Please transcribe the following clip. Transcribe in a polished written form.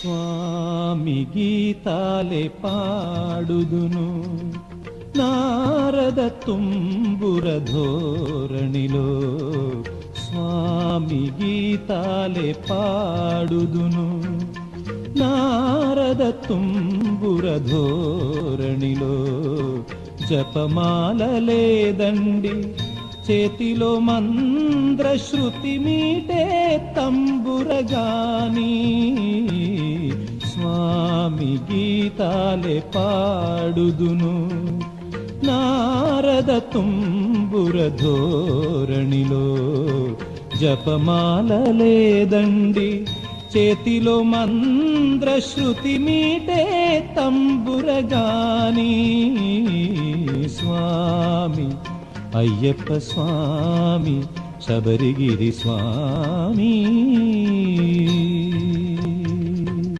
స్వామి గీతాలే పాడుదును నారద తుంబుర ధోరణిలో. స్వామి గీతాలే పాడుదును నారద తుంబుర ధోరణిలో. జపమాల లేదండి చేతిలో మంద్ర శృతి మీటే తంబురగాని. స్వామి గీతాలే పాడుదును నారద తుంబుర ధోరణిలో. జపమాల లేదండి చేతిలో మంద్ర శృతి మీటే తంబురగాని. స్వామి అయ్యప్ప స్వామి శబరిగిరి స్వామి.